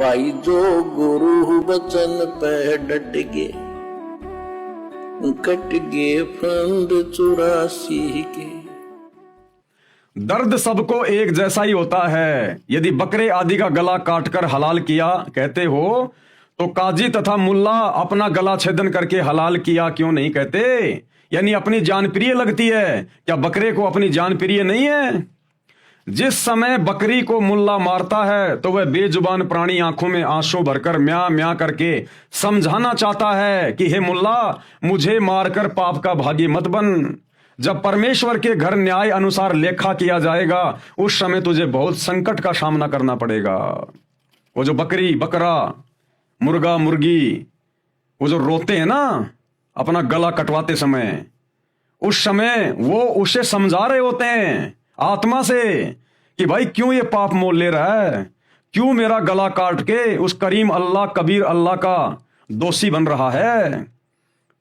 भाई जो गुरु बचन पे डट गे, कट गे फंद 84 के। दर्द सबको एक जैसा ही होता है। यदि बकरे आदि का गला काटकर हलाल किया कहते हो तो काजी तथा मुल्ला अपना गला छेदन करके हलाल किया क्यों नहीं कहते? यानी अपनी जान प्रिय लगती है, क्या बकरे को अपनी जान प्रिय नहीं है? जिस समय बकरी को मुल्ला मारता है तो वह बेजुबान प्राणी आंखों में आंसू भरकर म्या म्या करके समझाना चाहता है कि हे मुल्ला, मुझे मारकर पाप का भागी मत बन। जब परमेश्वर के घर न्याय अनुसार लेखा किया जाएगा उस समय तुझे बहुत संकट का सामना करना पड़ेगा। वो जो बकरी बकरा मुर्गा मुर्गी वो जो रोते हैं ना अपना गला कटवाते समय, उस समय वो उसे समझा रहे होते हैं आत्मा से कि भाई क्यों ये पाप मोल ले रहा है, क्यों मेरा गला काट के उस करीम अल्लाह कबीर अल्लाह का दोषी बन रहा है।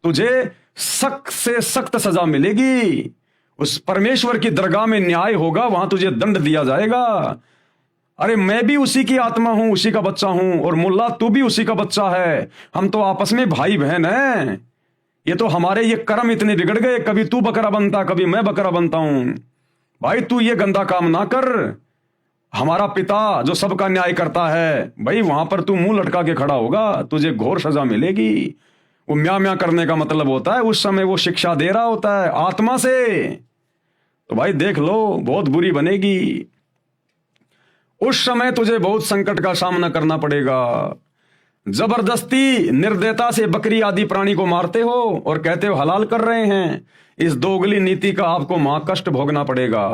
तुझे सख्त से सख्त सजा मिलेगी। उस परमेश्वर की दरगाह में न्याय होगा, वहां तुझे दंड दिया जाएगा। अरे मैं भी उसी की आत्मा हूं, उसी का बच्चा हूं, और मुल्ला तू भी उसी का बच्चा है। हम तो आपस में भाई बहन हैं। ये तो हमारे ये कर्म इतने बिगड़ गए, कभी तू बकरा बनता कभी मैं बकरा बनता हूं। भाई तू ये गंदा काम ना कर। हमारा पिता जो सबका न्याय करता है, भाई वहां पर तू मुंह लटका के खड़ा होगा, तुझे घोर सजा मिलेगी। वो म्या म्या करने का मतलब होता है उस समय वो शिक्षा दे रहा होता है आत्मा से। तो भाई देख लो बहुत बुरी बनेगी। उस समय तुझे बहुत संकट का सामना करना पड़ेगा। जबरदस्ती निर्दयता से बकरी आदि प्राणी को मारते हो और कहते हो हलाल कर रहे हैं। इस दोगली नीति का आपको महाकष्ट भोगना पड़ेगा।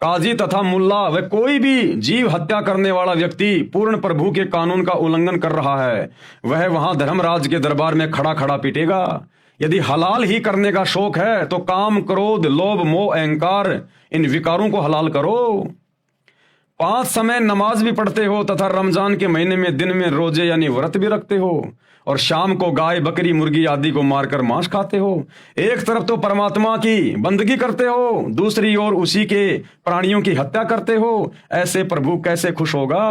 काजी तथा मुल्ला व कोई भी जीव हत्या करने वाला व्यक्ति पूर्ण प्रभु के कानून का उल्लंघन कर रहा है, वह वहां धर्मराज के दरबार में खड़ा खड़ा पीटेगा। यदि हलाल ही करने का शौक है तो काम क्रोध लोभ मोह अहंकार इन विकारों को हलाल करो। 5 समय नमाज भी पढ़ते हो तथा रमजान के महीने में दिन में रोजे यानी व्रत भी रखते हो, और शाम को गाय बकरी मुर्गी आदि को मारकर मांस खाते हो। एक तरफ तो परमात्मा की बंदगी करते हो, दूसरी ओर उसी के प्राणियों की हत्या करते हो। ऐसे प्रभु कैसे खुश होगा?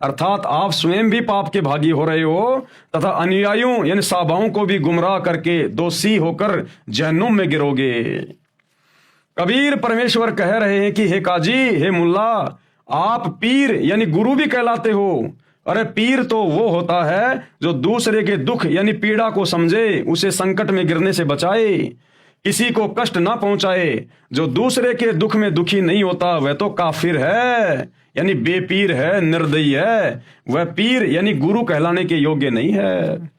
अर्थात आप स्वयं भी पाप के भागी हो रहे हो तथा अनुयायियों यानी साबाओं को भी गुमराह करके दोषी होकर जहन्नुम में गिरोगे। कबीर परमेश्वर कह रहे हैं कि हे काजी हे मुल्ला, आप पीर यानी गुरु भी कहलाते हो। अरे पीर तो वो होता है जो दूसरे के दुख यानी पीड़ा को समझे, उसे संकट में गिरने से बचाए, किसी को कष्ट ना पहुंचाए। जो दूसरे के दुख में दुखी नहीं होता वह तो काफिर है यानी बेपीर है, निर्दयी है। वह पीर यानी गुरु कहलाने के योग्य नहीं है।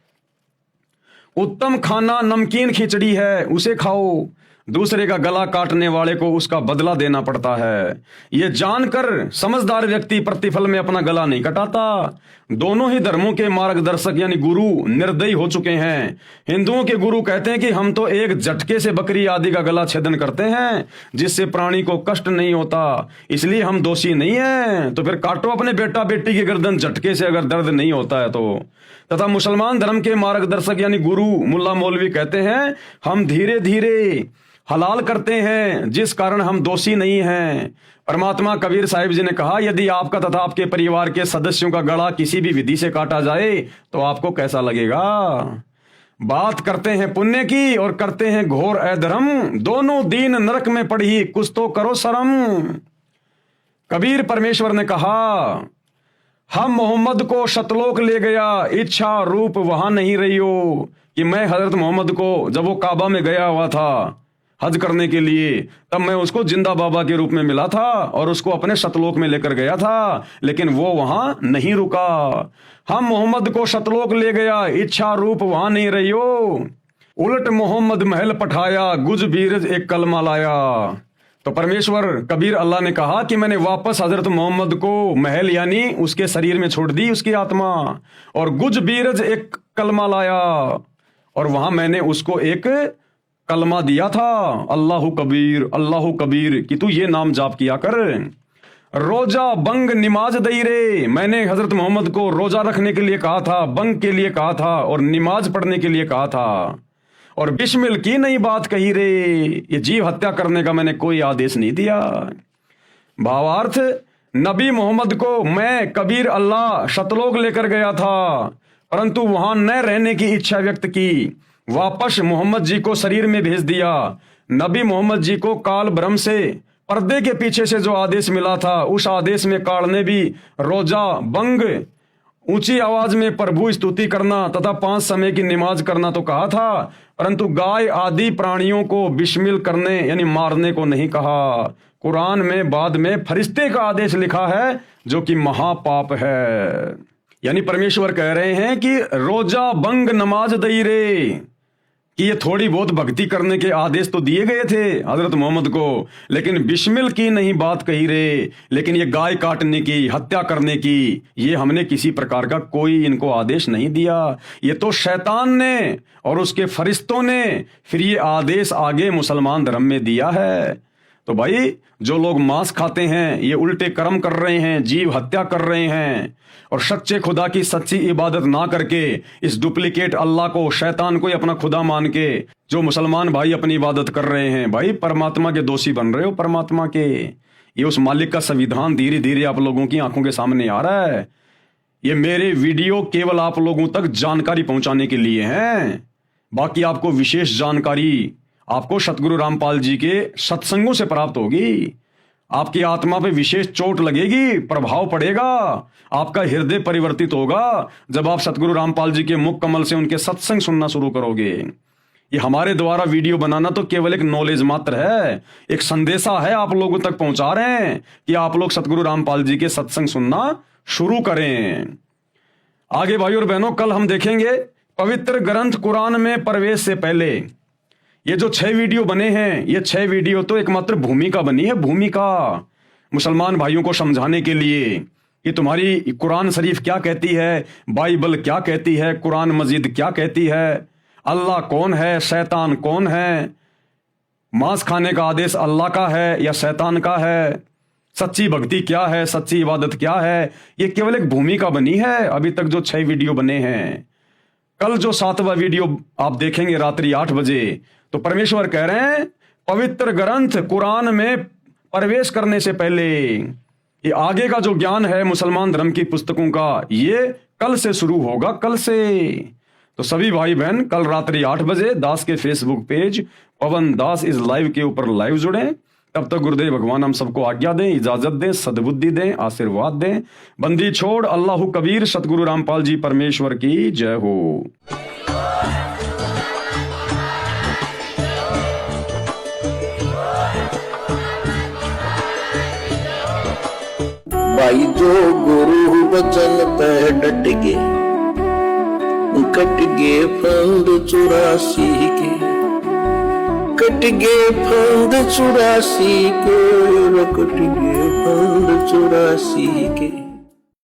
उत्तम खाना नमकीन खिचड़ी है, उसे खाओ। दूसरे का गला काटने वाले को उसका बदला देना पड़ता है। यह जानकर समझदार व्यक्ति प्रतिफल में अपना गला नहीं कटाता। दोनों ही धर्मों के मार्गदर्शक यानी गुरु निर्दयी हो चुके हैं। हिंदुओं के गुरु कहते हैं कि हम तो एक झटके से बकरी आदि का गला छेदन करते हैं जिससे प्राणी को कष्ट नहीं होता, इसलिए हम दोषी नहीं हैं। तो फिर काटो अपने बेटा बेटी की गर्दन झटके से अगर दर्द नहीं होता है तो। तथा मुसलमान धर्म के मार्गदर्शक यानी गुरु मुल्ला मौलवी कहते हैं हम धीरे धीरे हलाल करते हैं जिस कारण हम दोषी नहीं हैं। परमात्मा कबीर साहिब जी ने कहा यदि आपका तथा आपके परिवार के सदस्यों का गला किसी भी विधि से काटा जाए तो आपको कैसा लगेगा? बात करते हैं पुण्य की और करते हैं घोर अधर्म, दोनों दीन नरक में पड़ी, कुछ तो करो शर्म। कबीर परमेश्वर ने कहा हम मोहम्मद को शतलोक ले गया, इच्छा रूप वहां नहीं रही हो। कि मैं हजरत मोहम्मद को जब वो काबा में गया हुआ था हज करने के लिए, तब मैं उसको जिंदा बाबा के रूप में मिला था और उसको अपने शतलोक में लेकर गया था, लेकिन वो वहां नहीं रुका। हम मोहम्मद को शतलोक ले गया, इच्छा रूप वहां नहीं रही हो। उलट मोहम्मद महल पठाया, गुज बीरज एक कलमा लाया। तो परमेश्वर कबीर अल्लाह ने कहा कि मैंने वापस हजरत मोहम्मद को महल यानी उसके शरीर में छोड़ दी उसकी आत्मा, और गुज बीरज एक कलमा लाया, और वहां मैंने उसको एक कलमा दिया था, अल्लाहु कबीर कि तू ये नाम जाप किया कर। रोजा बंग निमाज दई रे, मैंने हजरत मोहम्मद को रोजा रखने के लिए कहा था, बंग के लिए कहा था और निमाज पढ़ने के लिए कहा था, और बिस्मिल की नई बात कही रे। ये जीव हत्या करने का मैंने कोई आदेश नहीं दिया। भावार्थ नबी मोहम्मद को मैं कबीर अल्लाह शतलोक लेकर गया था, परंतु वहां न रहने की इच्छा व्यक्त की, वापस मोहम्मद जी को शरीर में भेज दिया। नबी मोहम्मद जी को काल ब्रह्म से पर्दे के पीछे से जो आदेश मिला था, उस आदेश में काल ने भी रोजा बंग, ऊंची आवाज में प्रभु स्तुति करना तथा 5 समय की नमाज करना तो कहा था, परंतु गाय आदि प्राणियों को बिस्मिल करने यानी मारने को नहीं कहा। कुरान में बाद में फरिश्ते का आदेश लिखा है जो कि महापाप है। यानी परमेश्वर कह रहे हैं कि रोजा बंग नमाज दई रे, कि ये थोड़ी बहुत भक्ति करने के आदेश तो दिए गए थे हजरत मोहम्मद को, लेकिन बिस्मिल की नहीं बात कही रे। लेकिन ये गाय काटने की, हत्या करने की, ये हमने किसी प्रकार का कोई इनको आदेश नहीं दिया। ये तो शैतान ने और उसके फरिश्तों ने फिर ये आदेश आगे मुसलमान धर्म में दिया है। तो भाई जो लोग मांस खाते हैं ये उल्टे कर्म कर रहे हैं, जीव हत्या कर रहे हैं, और सच्चे खुदा की सच्ची इबादत ना करके इस डुप्लीकेट अल्लाह को, शैतान को ही अपना खुदा मान के जो मुसलमान भाई अपनी इबादत कर रहे हैं, भाई परमात्मा के दोषी बन रहे हो। परमात्मा के ये उस मालिक का संविधान धीरे धीरे आप लोगों की आंखों के सामने आ रहा है। ये मेरे वीडियो केवल आप लोगों तक जानकारी पहुंचाने के लिए हैं, बाकी आपको विशेष जानकारी आपको सतगुरु रामपाल जी के सत्संगों से प्राप्त होगी। आपकी आत्मा पे विशेष चोट लगेगी, प्रभाव पड़ेगा, आपका हृदय परिवर्तित होगा जब आप सतगुरु रामपाल जी के मुख कमल से उनके सत्संग सुनना शुरू करोगे। ये हमारे द्वारा वीडियो बनाना तो केवल एक नॉलेज मात्र है, एक संदेशा है आप लोगों तक पहुंचा रहे हैं कि आप लोग सतगुरु रामपाल जी के सत्संग सुनना शुरू करें। आगे भाई और बहनों, कल हम देखेंगे पवित्र ग्रंथ कुरान में प्रवेश से पहले ये जो 6 वीडियो बने हैं, ये 6 वीडियो तो एकमात्र भूमिका बनी है, भूमिका मुसलमान भाइयों को समझाने के लिए कि तुम्हारी कुरान शरीफ क्या कहती है, बाइबल क्या कहती है, कुरान मजीद क्या कहती है, अल्लाह कौन है, शैतान कौन है, मांस खाने का आदेश अल्लाह का है या शैतान का है, सच्ची भक्ति क्या है, सच्ची इबादत क्या है। ये केवल एक भूमिका बनी है अभी तक जो 6 वीडियो बने हैं। कल जो 7वां वीडियो आप देखेंगे रात्रि 8 बजे, तो परमेश्वर कह रहे हैं पवित्र ग्रंथ कुरान में प्रवेश करने से पहले ये आगे का जो ज्ञान है मुसलमान धर्म की पुस्तकों का, ये कल से शुरू होगा, कल से। तो सभी भाई बहन कल रात्रि 8 बजे दास के Facebook page Pawan Das is live के ऊपर लाइव जुड़े। तब तक गुरुदेव भगवान हम सबको आज्ञा दें, इजाजत दें, सद्बुद्धि दें, आशीर्वाद दें। बंदी छोड़ अल्लाह कबीर, सतगुरु रामपाल जी परमेश्वर की जय हो। भाई जो गुरु बचन पे डट के, कट गए फंद 84 के, कट गए फंद 84 के, कट गए फंद 84 के।